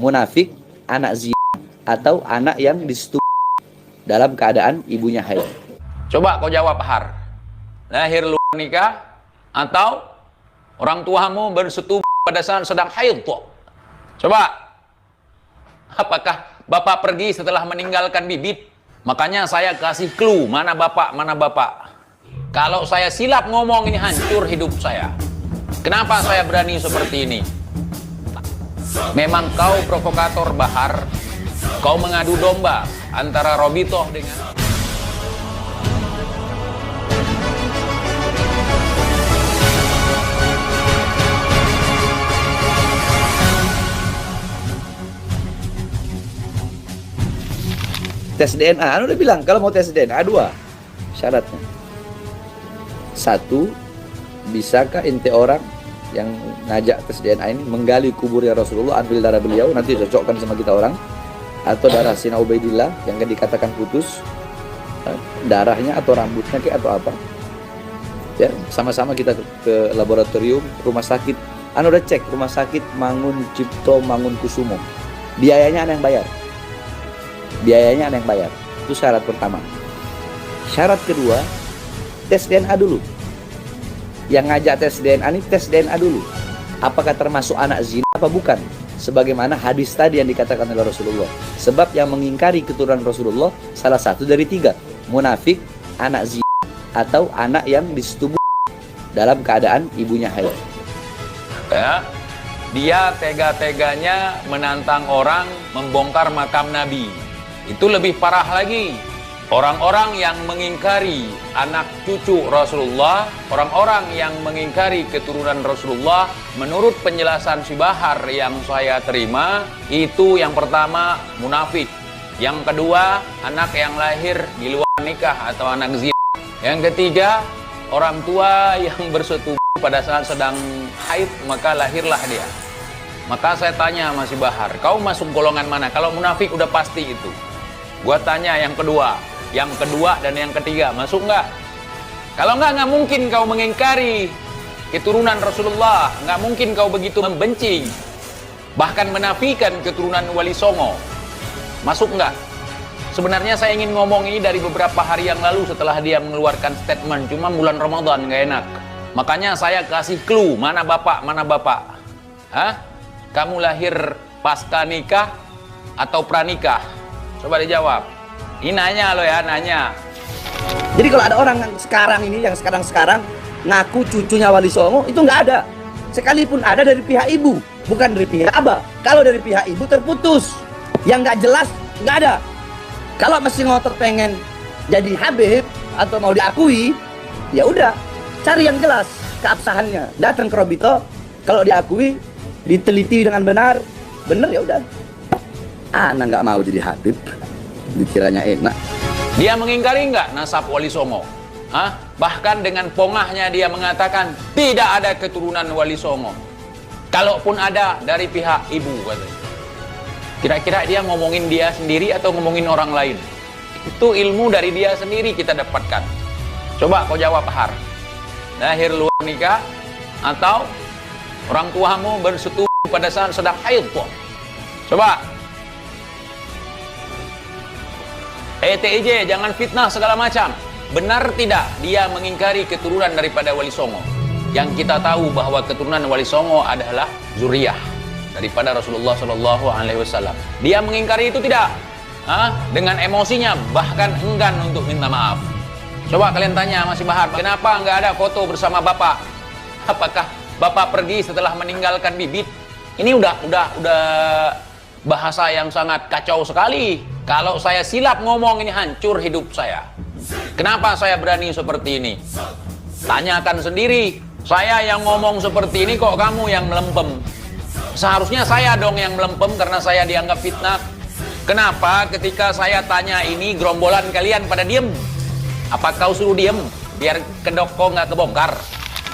munafik, anak zina, atau anak yang disetubui dalam keadaan ibunya haid? Coba kau jawab, Har. Lahir lu nikah atau orang tuamu bersetubuh pada saat sedang haid? Coba. Apakah bapak pergi setelah meninggalkan bibit? Makanya saya kasih clue, mana bapak, mana bapak. Kalau saya silap ngomong, ini hancur hidup saya. Kenapa saya berani seperti ini? Memang kau provokator, Bahar. Kau mengadu domba antara Robitoh dengan... Tes DNA, anu udah bilang kalau mau tes DNA 2 syaratnya. 1, bisakah ente orang yang ngajak tes DNA ini menggali kuburnya Rasulullah, ambil darah beliau, nanti cocokkan sama kita orang, atau darah Sina Ubaidillah yang kan dikatakan putus, darahnya atau rambutnya kayak atau apa? Ya, sama-sama kita ke laboratorium rumah sakit. Anu udah cek rumah sakit Mangun Cipto Mangunkusumo. Biayanya ada yang bayar. Biayanya ada yang bayar. Itu syarat pertama. Syarat kedua, tes DNA dulu. Yang ngajak tes DNA ini tes DNA dulu. Apakah termasuk anak zina apa bukan? Sebagaimana hadis tadi yang dikatakan oleh Rasulullah. Sebab yang mengingkari keturunan Rasulullah salah satu dari 3. Munafik, anak zina, atau anak yang disetubui dalam keadaan ibunya haid. Ya, dia tega-teganya menantang orang membongkar makam Nabi. Itu lebih parah lagi. Orang-orang yang mengingkari anak cucu Rasulullah, orang-orang yang mengingkari keturunan Rasulullah, menurut penjelasan si Bahar yang saya terima, itu yang pertama munafik. Yang kedua, anak yang lahir di luar nikah atau anak zina. Yang ketiga, orang tua yang bersetubuh pada saat sedang haid, maka lahirlah dia. Maka saya tanya sama si Bahar, kau masuk golongan mana? Kalau munafik udah pasti itu. Gua tanya yang kedua dan yang ketiga, masuk nggak? Kalau nggak mungkin kau mengingkari keturunan Rasulullah, nggak mungkin kau begitu membenci, bahkan menafikan keturunan Wali Songo. Masuk nggak? Sebenarnya saya ingin ngomong ini dari beberapa hari yang lalu setelah dia mengeluarkan statement, cuma bulan Ramadan nggak enak. Makanya saya kasih clue, mana bapak, mana bapak. Hah? Kamu lahir pasca nikah atau pranikah? Coba dijawab. Ini nanya lo ya, nanya. Jadi kalau ada orang yang sekarang ini, yang sekarang ngaku cucunya Wali Songo, itu nggak ada. Sekalipun ada dari pihak ibu, bukan dari pihak abah. Kalau dari pihak ibu terputus. Yang nggak jelas, nggak ada. Kalau masih ngotot pengen jadi Habib atau mau diakui, ya udah, cari yang jelas keabsahannya. Datang ke Robito, kalau diakui, diteliti dengan benar ya udah. Anak nggak mau jadi Habib, dikiranya enak. Dia mengingkari nggak nasab Wali Songo? Hah? Bahkan dengan pongahnya dia mengatakan tidak ada keturunan Wali Songo. Kalaupun ada, dari pihak ibu katanya. Kira-kira dia ngomongin dia sendiri atau ngomongin orang lain? Itu ilmu dari dia sendiri kita dapatkan. Coba kau jawab, Har. Lahir luar nikah atau orang tuamu bersetubuh pada saat sedang haid? Coba. TIJ, jangan fitnah segala macam. Benar tidak dia mengingkari keturunan daripada Wali Songo? Yang kita tahu bahwa keturunan Wali Songo adalah zuriyah daripada Rasulullah SAW. Dia mengingkari itu tidak? Dengan emosinya, bahkan enggan untuk minta maaf. Coba kalian tanya Mas Bahar, kenapa nggak ada foto bersama bapak? Apakah bapak pergi setelah meninggalkan bibit? Ini udah bahasa yang sangat kacau sekali. Kalau saya silap ngomong, ini hancur hidup saya. Kenapa saya berani seperti ini? Tanyakan sendiri. Saya yang ngomong seperti ini kok kamu yang melempem? Seharusnya saya dong yang melempem karena saya dianggap fitnah. Kenapa ketika saya tanya ini gerombolan kalian pada diem? Apa kau suruh diem biar kedok kau nggak kebongkar?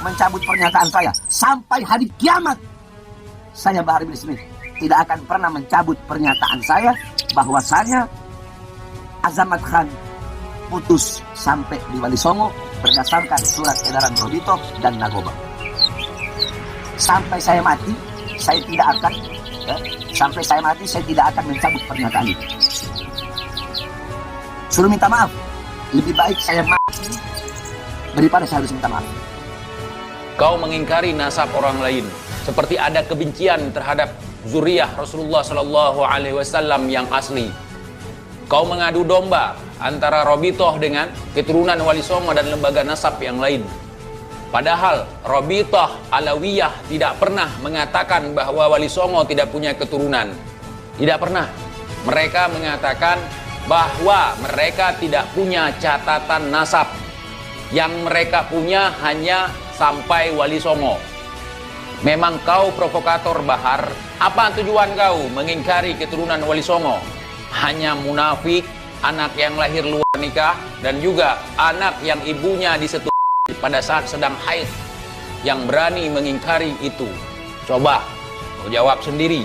Mencabut pernyataan saya sampai hari kiamat. Saya Bahar bin Smith tidak akan pernah mencabut pernyataan saya bahwasanya Azamat Khan putus sampai di Wali Songo berdasarkan surat edaran Robito dan Nagoba. Sampai saya mati, saya tidak akan Sampai saya mati, saya tidak akan mencabut pernyataan itu. Suruh minta maaf. Lebih baik saya mati daripada saya harus minta maaf. Kau mengingkari nasab orang lain, seperti ada kebencian terhadap zuriyah Rasulullah Sallallahu Alaihi Wasallam yang asli. Kau mengadu domba antara Robitoh dengan keturunan Wali Songo dan lembaga nasab yang lain. Padahal Robitoh Alawiyah tidak pernah mengatakan bahwa Wali Songo tidak punya keturunan. Tidak pernah. Mereka mengatakan bahwa mereka tidak punya catatan nasab. Yang mereka punya hanya sampai Wali Songo. Memang kau provokator, Bahar. Apa tujuan kau mengingkari keturunan Wali Songo? Hanya munafik, anak yang lahir luar nikah, dan juga anak yang ibunya disetup pada saat sedang haid, yang berani mengingkari itu. Coba kau jawab sendiri.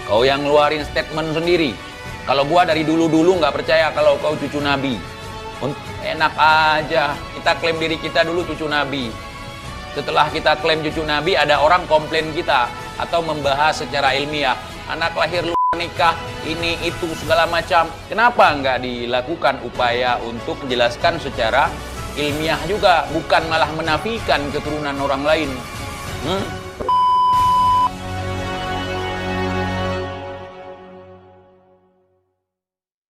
Kau yang ngeluarin statement sendiri. Kalau gua dari dulu-dulu nggak percaya kalau kau cucu Nabi. Enak aja, kita klaim diri kita dulu cucu Nabi. Setelah kita klaim cucu Nabi, ada orang komplain kita atau membahas secara ilmiah. Anak lahir luar nikah, ini itu segala macam. Kenapa nggak dilakukan upaya untuk menjelaskan secara ilmiah juga, bukan malah menafikan keturunan orang lain?